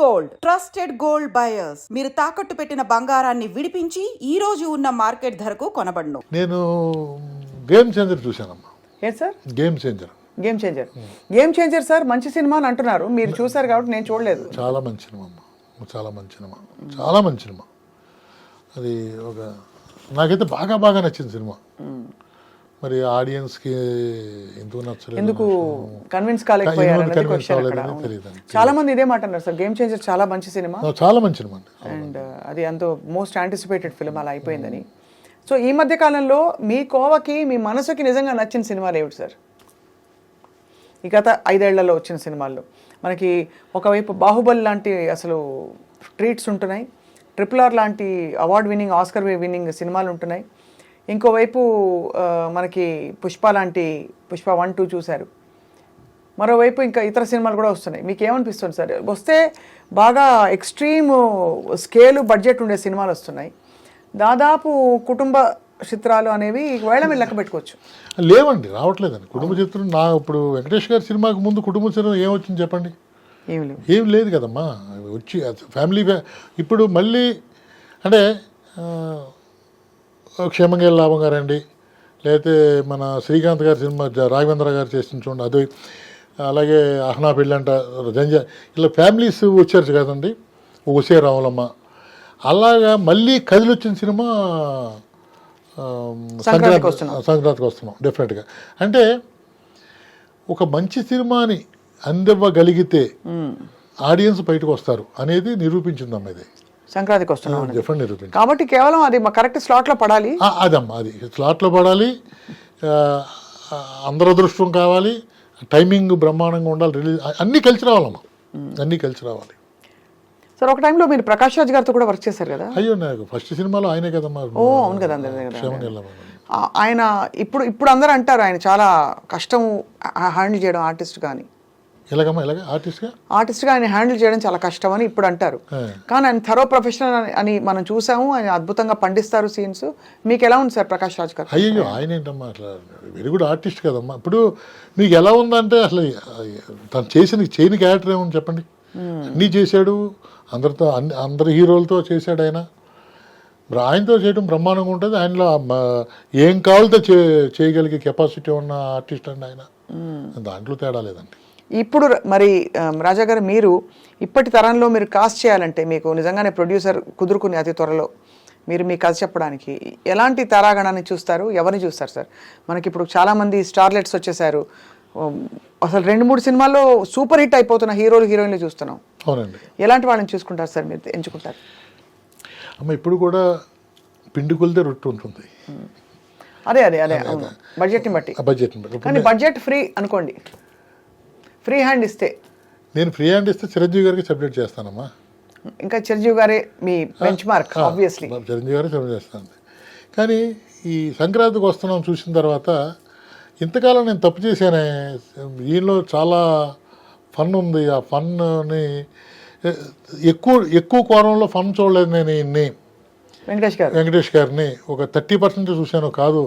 Gold trusted gold buyers మీరు తాకట్టు పెట్టిన బంగారాన్ని విడిపించి ఈ రోజు ఉన్న మార్కెట్ ధరకు కొనబడును. నేను గేమ్ చేంజర్ చూశానమ్మా. ఏం sir? Game changer. Game changer sir మంచి సినిమా అని అంటున్నారు, మీరు చూసారు కాబట్టి నేను చూడలేదు. చాలా మంచి సినిమా అమ్మా, చాలా మంచి సినిమా. అది ఒక నాకైతే బాగా నచ్చింది సినిమా. మరి ఆడియన్స్కి ఎందుకు నచ్చలేదు, ఎందుకు కన్విన్స్ కాలేకపోయారు చాలా మంది ఇదే మాట అన్నారు సార్. గేమ్ చేంజర్ చాలా మంచి సినిమా, అండ్ అది అంత మోస్ట్ యాంటిసిపేటెడ్ ఫిల్మ్ అలా అయిపోయిందని. సో ఈ మధ్య కాలంలో మీ కోవకి మీ మనసుకి నిజంగా నచ్చిన సినిమాలు ఏమిటి సార్? ఈ గత 5 ఏళ్లలో వచ్చిన సినిమాల్లో మనకి ఒకవైపు బాహుబలి లాంటి అసలు ట్రీట్స్ ఉంటున్నాయి, RRR లాంటి అవార్డ్ విన్నింగ్, ఆస్కర్ విన్నింగ్ సినిమాలు ఉంటున్నాయి. ఇంకోవైపు మనకి పుష్ప 1, 2 చూశారు. మరోవైపు ఇంకా ఇతర సినిమాలు కూడా వస్తున్నాయి. మీకు ఏమనిపిస్తుంది సార్? వస్తే బాగా ఎక్స్ట్రీమ్ స్కేలు బడ్జెట్ ఉండే సినిమాలు వస్తున్నాయి, దాదాపు కుటుంబ చిత్రాలు అనేవి వేళ మీరు లెక్క పెట్టుకోవచ్చు. లేవండి, రావట్లేదండి కుటుంబ చిత్రం. నా ఇప్పుడు వెంకటేష్ గారి సినిమాకి ముందు కుటుంబ చిత్రం ఏమొచ్చింది చెప్పండి? ఏం లేదు కదమ్మా. వచ్చి ఫ్యామిలీ ఇప్పుడు మళ్ళీ అంటే క్షేమంగా లాభం గారండి, లేకపోతే మన శ్రీకాంత్ గారి సినిమా రాఘవేంద్ర గారు చేసిన చూడండి, అది అలాగే అహనా పెళ్ళంట, ఇలా ఫ్యామిలీస్ వచ్చారు కదండి, ఒసే రావులమ్మ. అలాగా మళ్ళీ కదిలి వచ్చిన సినిమా సంక్రాంతికి వస్తున్నాం డెఫినెట్గా. అంటే ఒక మంచి సినిమాని అందివ్వగలిగితే ఆడియన్స్ బయటకు వస్తారు అనేది నిరూపించిందమ్మా. ఇది సంక్రాంతికి వస్తున్నాం కాబట్టి కేవలం అది కరెక్ట్ స్లాట్లో పడాలి. అదమ్మా, అది స్లాట్లో పడాలి, అందరూ అదృష్టం కావాలి, టైమింగ్ బ్రహ్మాండంగా ఉండాలి, రిలీజ్ అన్నీ కలిసి రావాలమ్మా, అన్నీ కలిసి రావాలి. సార్ ఒక టైంలో మీరు ప్రకాష్ రాజ్ గారితో కూడా వర్క్ చేశారు కదా? అయ్యో, నాకు ఫస్ట్ సినిమాలో ఆయనే కదమ్మా. ఓ అవును కదా. ఆయన ఇప్పుడు అందరూ అంటారు ఆయన చాలా కష్టం హ్యాండిల్ చేయడం ఆర్టిస్ట్ కానీ. ఆర్టిస్ట్గా ఆయన హ్యాండిల్ చేయడం చాలా కష్టం అని ఇప్పుడు అంటారు, కానీ ఆయన థరో ప్రొఫెషనల్ అని మనం చూసాము. ఆయన అద్భుతంగా పండిస్తారు సీన్స్. మీకు ఎలా ఉంది సార్ ప్రకాష్ రాజ్ గారు? అయ్యో, ఆయన ఏంటమ్మా అట్లా వెరీ గుడ్ ఆర్టిస్ట్ కదమ్మా. ఇప్పుడు మీకు ఎలా ఉందంటే అసలు తను చేయని క్యారెక్టర్ ఏమని చెప్పండి. అన్నీ చేశాడు, అందరి హీరోలతో చేశాడు ఆయన. ఆయనతో చేయడం బ్రహ్మాండంగా ఉంటుంది. ఆయనలో ఏం కావాలితో చేయగలిగే కెపాసిటీ ఉన్న ఆర్టిస్ట్ అండి ఆయన, దాంట్లో తేడా లేదండి. ఇప్పుడు మరి రాజా గారు, మీరు ఇప్పటి తరంలో మీరు కాస్ట్ చేయాలంటే మీకు నిజంగానే ప్రొడ్యూసర్ కుదురుకుని అతి త్వరలో మీరు మీ కథ చెప్పడానికి ఎలాంటి తారాగణాన్ని చూస్తారు, ఎవరిని చూస్తారు సార్? మనకి ఇప్పుడు చాలామంది స్టార్లెట్స్ వచ్చేసారు, అసలు 2-3 సినిమాల్లో సూపర్ హిట్ అయిపోతున్న హీరోలు హీరోయిన్లు చూస్తున్నాం. అవునండి. ఎలాంటి వాళ్ళని చూసుకుంటారు సార్, మీరు ఎంచుకుంటారు? అమ్మ ఇప్పుడు కూడా పిండి కొలితే రొట్టె ఉంటుంది. అదే బడ్జెట్ని బట్టి. కానీ బడ్జెట్ ఫ్రీ అనుకోండి, ఫ్రీ హ్యాండ్ ఇస్తే, నేను ఫ్రీ హ్యాండ్ ఇస్తే చిరంజీవి గారికి సబ్మిట్ చేస్తానమ్మా. ఇంకా చిరంజీవి గారే మీ బెంచ్ మార్క్ ఆబ్వియస్లీ. చిరంజీవి గారే సబ్మిట్ చేస్తాను. కానీ ఈ సంక్రాంతికి వస్తున్నాం చూసిన తర్వాత ఇంతకాలం నేను తప్పు చేశానే, దీనిలో చాలా ఫన్ ఉంది, ఆ ఫన్ని ఎక్కువ కోణంలో ఫన్ చూడలేదు నేను. వెంకటేష్ గారిని ఒక 30% చూశాను, కాదు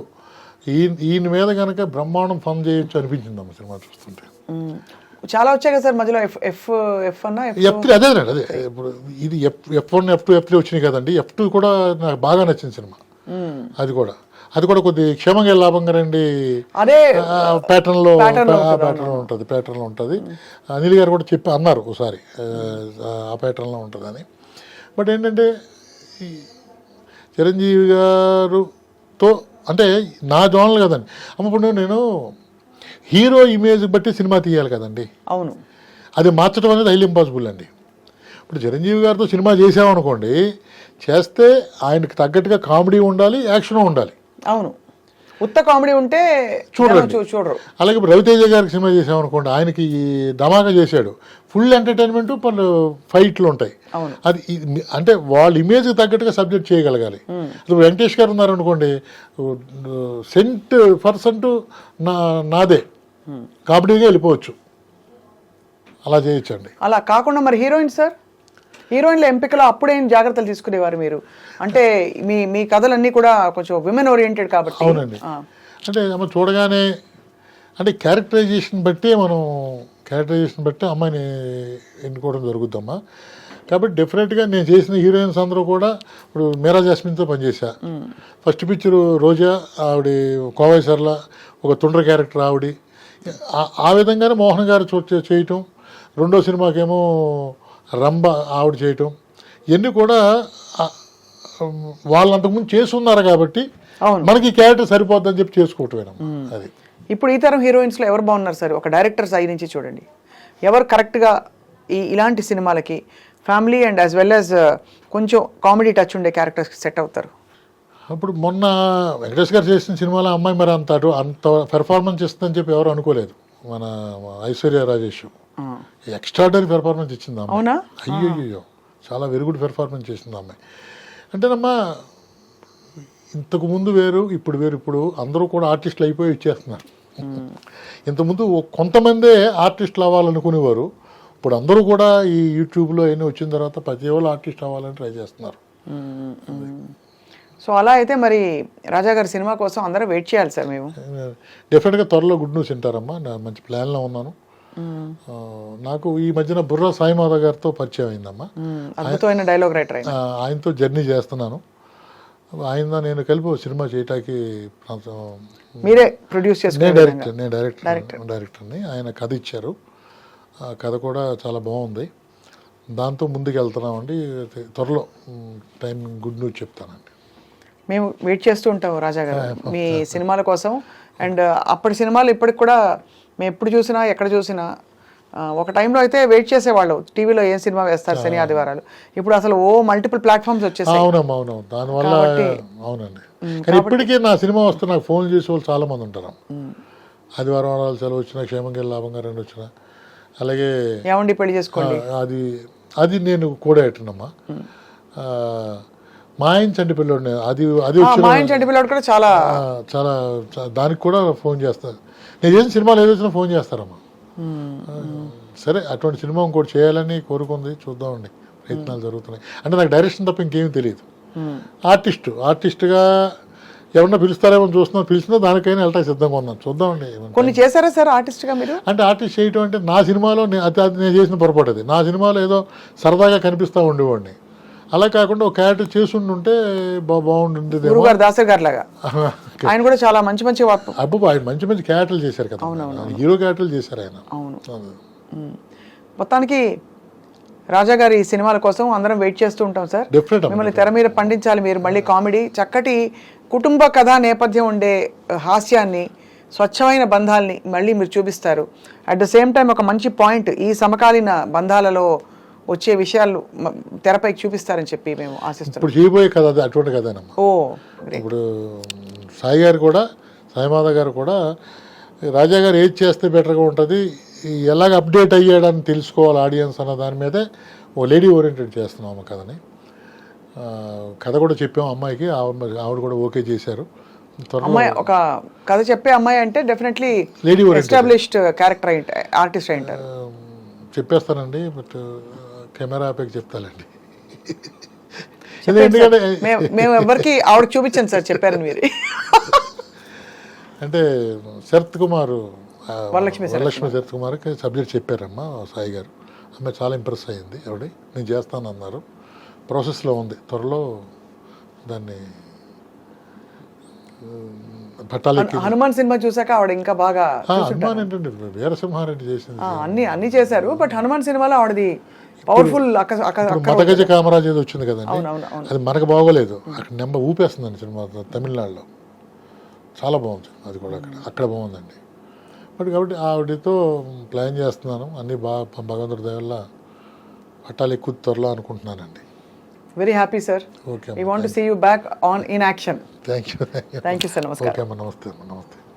ఈయన మీద కనుక బ్రహ్మాండం ఫన్ చేయొచ్చు అనిపించింది అమ్మ సినిమా చూస్తుంటే. చాలా వచ్చాయి కదా సార్ మధ్యలో, F3 అదే ఇప్పుడు ఇది F1, F2, F3 వచ్చినాయి కదండి. F2 కూడా నాకు బాగా నచ్చింది సినిమా. అది కూడా కొద్ది క్షేమంగా లాభంగా రండి ప్యాటర్న్లో ఉంటుంది. అనిల్ గారు కూడా అన్నారు ఒకసారి ఆ ప్యాటర్న్లో ఉంటుందని. బట్ ఏంటంటే చిరంజీవి గారుతో అంటే నా జోనల్ కదండి అమ్మ. ఇప్పుడు నేను హీరో ఇమేజ్ బట్టి సినిమా తీయాలి కదండి. అవును, అది మార్చడం అనేది హైలీ ఇంపాసిబుల్ అండి. ఇప్పుడు చిరంజీవి గారితో సినిమా చేసామనుకోండి, చేస్తే ఆయనకు తగ్గట్టుగా కామెడీ ఉండాలి, యాక్షన్ ఉండాలి. అవును, ఉత్త కామెడీ ఉంటే చూడరు. అలాగే ఇప్పుడు రవితేజ గారికి సినిమా చేసామనుకోండి, ఆయనకి ధమాకా చేశాడు, ఫుల్ ఎంటర్టైన్మెంట్, పలు ఫైట్లు ఉంటాయి. అది అంటే వాళ్ళ ఇమేజ్కి తగ్గట్టుగా సబ్జెక్ట్ చేయగలగాలి. ఇప్పుడు వెంకటేష్ గారు ఉన్నారనుకోండి, %% నాదే కామెడీగా వెళ్ళిపోవచ్చు, అలా చేయొచ్చండి. అలా కాకుండా మరి హీరోయిన్ సార్, హీరోయిన్ల ఎంపికలో అప్పుడేం జాగ్రత్తలు తీసుకునేవారు మీరు? అంటే మీ కథలన్నీ కూడా కొంచెం విమెన్ ఓరియంటెడ్ కాబట్టి. అవునండి. అంటే మనం చూడగానే అంటే క్యారెక్టరైజేషన్ బట్టి మనం క్యారెక్టరైజేషన్ బట్టి అమ్మాయిని ఎన్నుకోవడం జరుగుద్దమ్మా. కాబట్టి డెఫినెట్గా నేను చేసిన హీరోయిన్స్ అందరూ కూడా ఇప్పుడు మీరా జాస్మిన్తో పనిచేశా. ఫస్ట్ పిక్చరు రోజా, ఆవిడ కోవై సర్ల, ఒక తుండ్ర క్యారెక్టర్ ఆవిడ. ఆ విధంగానే మోహన్ గారు చేయటం, రెండో సినిమాకేమో రంభ ఆవిడ చేయటం, ఇవన్నీ కూడా వాళ్ళు అంతకుముందు చేస్తున్నారు కాబట్టి మనకి క్యారెక్టర్ సరిపోద్దని చెప్పి చేసుకోవటమేనమ్మా. అది ఇప్పుడు ఈ తరం హీరోయిన్స్లో ఎవరు బాగున్నారు సార్? ఒక డైరెక్టర్ సైడ్ నుంచి చూడండి, ఎవరు కరెక్ట్గా ఇలాంటి సినిమాలకి family and as well as కొంచెం కామెడీ టచ్ ఉండే క్యారెక్టర్స్కి సెట్ అవుతారు? అప్పుడు మొన్న వెంకటేష్ గారు చేసిన సినిమాలో అమ్మాయి మరి అంత పెర్ఫార్మెన్స్ ఇస్తుందని చెప్పి ఎవరు అనుకోలేదు. మన ఐశ్వర్య రాజేష్ ఎక్స్ట్రాడనరీ పెర్ఫార్మెన్స్ ఇచ్చింది అమ్మాయి. అవునా? అయ్యో చాలా వెరీ గుడ్ పెర్ఫార్మెన్స్ చేసింది అమ్మాయి. అంటేనమ్మా ఇంతకు ముందు వేరు, ఇప్పుడు వేరు. ఇప్పుడు అందరూ కూడా ఆర్టిస్టులు అయిపోయి ఇచ్చేస్తున్నారు. ఇంతకుముందు కొంతమందే ఆర్టిస్టులు అవ్వాలనుకునేవారు. ఇప్పుడు అందరూ కూడా ఈ యూట్యూబ్లో అవన్నీ వచ్చిన తర్వాత ప్రతి ఒక్కరు ఆర్టిస్ట్ అవ్వాలని ట్రై చేస్తున్నారు. సో అలా అయితే మరి రాజా గారి సినిమా కోసం అందరూ వెయిట్ చేయాలి సార్. మేము డెఫినెట్గా త్వరలో గుడ్ న్యూస్ వింటారమ్మా. నేను మంచి ప్లాన్లో ఉన్నాను. నాకు ఈ మధ్యన బుర్రా సాయిమాధవ్ గారితో పరిచయం అయిందమ్మా. అద్భుతమైన డైలాగ్ రైటర్ ఆయనతో జర్నీ చేస్తున్నాను. ఆయన నేను కలిపి సినిమా చేయటానికి మీరే ప్రొడ్యూస్ చేసుకున్నారు? నేను డైరెక్టర్ని. ఆయన కథ ఇచ్చారు. ఆ కథ కూడా చాలా బాగుంది. దాంతో ముందుకు వెళ్తున్నామండి. త్వరలో టైం గుడ్ న్యూస్ చెప్తానండి. మేము వెయిట్ చేస్తూ ఉంటాము రాజా గారు మీ సినిమాల కోసం. అండ్ అప్పటి సినిమాలు ఇప్పటికి కూడా మేము ఎప్పుడు చూసినా ఎక్కడ చూసినా ఒక టైంలో అయితే వెయిట్ చేసేవాళ్ళు టీవీలో ఏం సినిమా వేస్తారు శని ఆదివారాలు. ఇప్పుడు అసలు మల్టిపుల్ ప్లాట్ఫామ్స్ వచ్చేసాయి. అవునవును. దానివల్ల అవునండి. కానీ ఇప్పటికీ నా సినిమా వస్తే నాకు ఫోన్ చేసే వాళ్ళు చాలా మంది ఉంటారు. ఆదివారం వారాలు సెలవు వచ్చినా, క్షేమంగా లాభంగా రెండు వచ్చినా, అలాగే ఏమండి పెళ్లి చేసుకోండి అది నేను కూడా ఎట్టనమ్మా. మా ఆయన చంటి పిల్లోడు అది చంటి పిల్లోడు కూడా చాలా చాలా దానికి కూడా ఫోన్ చేస్తారు. నేను చేసిన సినిమాలు ఏదో వచ్చినా ఫోన్ చేస్తారమ్మా. సరే అటువంటి సినిమా ఇంకోటి చేయాలని కోరుకుంది. చూద్దామండి, ప్రయత్నాలు జరుగుతున్నాయి. అంటే నాకు డైరెక్షన్ తప్ప ఇంకేమీ తెలియదు. ఆర్టిస్ట్గా ఎవరన్నా పిలుస్తారేమో చూస్తున్నాం. పిలిచినా దానికైనా వెళ్ళటానికి సిద్ధంగా ఉన్నాను. చూద్దామండి. కొన్ని చేశారా సార్ ఆర్టిస్ట్గా మీరు? అంటే ఆర్టిస్ట్ చేయటం అంటే నా సినిమాలో అది నేను చేసిన పొరపాటు. అది నా సినిమాలో ఏదో సరదాగా కనిపిస్తూ ఉండేవాడిని. అలా కాకుండా ఒక క్యారెక్టర్ చేసుంటే బాగుండేది. గురుగారు దాసర్ గారు లాగా ఆయన కూడా చాలా మంచి మంచి అబ్బా ఆయన మంచి మంచి క్యారెక్టర్లు చేశారు కదా. హీరో క్యారెక్టర్లు చేశారు ఆయన. అవును. మొత్తానికి రాజా గారి సినిమాల కోసం అందరం వెయిట్ చేస్తూ ఉంటాం సార్. మిమ్మల్ని తెర మీద పండించాలి మీరు. మళ్ళీ కామెడీ, చక్కటి కుటుంబ కథా నేపథ్యం ఉండే హాస్యాన్ని, స్వచ్ఛమైన బంధాలని మళ్ళీ మీరు చూపిస్తారు. అట్ ద సేమ్ టైం ఒక మంచి పాయింట్ ఈ సమకాలీన బంధాలలో వచ్చే విషయాలు తెరపైకి చూపిస్తారని చెప్పి మేము ఆశిస్తున్నాం. ఇప్పుడు చేయబోయే కథ అది అటువంటి కథనమ్మా. ఇప్పుడు సాయిమాధవ్ గారు కూడా రాజా గారు ఏది చేస్తే బెటర్గా ఉంటుంది, ఎలాగ అప్డేట్ అయ్యాడని తెలుసుకోవాలి ఆడియన్స్ అన్న దాని మీదే ఓ లేడీ ఓరియంటెడ్ చేస్తున్నాం కథని. కథ కూడా చెప్పాము అమ్మాయికి, ఆవిడ కూడా ఓకే చేశారు. అమ్మాయి ఒక కథ చెప్పే అమ్మాయి అంటే definitely lady oriented established character artist అయి ఉంటారు. చెప్పేస్తానండి, బట్ కెమెరా ఆపేకి చెప్తానండి. ఎందుకంటే మేము ఎవరికి ఆవిడ చూపించాను సార్, చెప్పారు మీరు. అంటే శరత్ కుమార్, వరలక్ష్మి శరత్ కుమార్కి సబ్జెక్ట్ చెప్పారమ్మా సాయి గారు. అమ్మాయి చాలా ఇంప్రెస్ అయ్యింది. ఆవిడ నేను చేస్తాను అన్నారు. ప్రాసెస్లో ఉంది. త్వరలో దాన్ని పట్టాలెక్కి. హనుమాన్ సినిమా చూసాక ఆవిడ ఇంకా బాగా. హనుమాన్ ఏంటంటే వీరసింహారెడ్డి చేసింది. అన్ని చేశారు, బట్ హనుమాన్ సినిమాలో ఆవిడది పవర్ఫుల్. మతగజ కామరాజ్ ఏదో వచ్చింది కదండి, అది మనకు బాగోలేదు. అక్కడ ఊపేస్తుందండి సినిమా. తమిళనాడులో చాలా బాగుంది. అది కూడా అక్కడ బాగుందండి. బట్ కాబట్టి ఆవిడతో ప్లాన్ చేస్తున్నాను. అన్నీ బాగా భగవంతుడి దయ వల్ల పట్టాలు ఎక్కువ త్వరలో అనుకుంటున్నానండి. Very happy sir. Okay, we want to see you back on in action. Thank you sir. నమస్కారం. ఓకే అమ్మా, నమస్తే.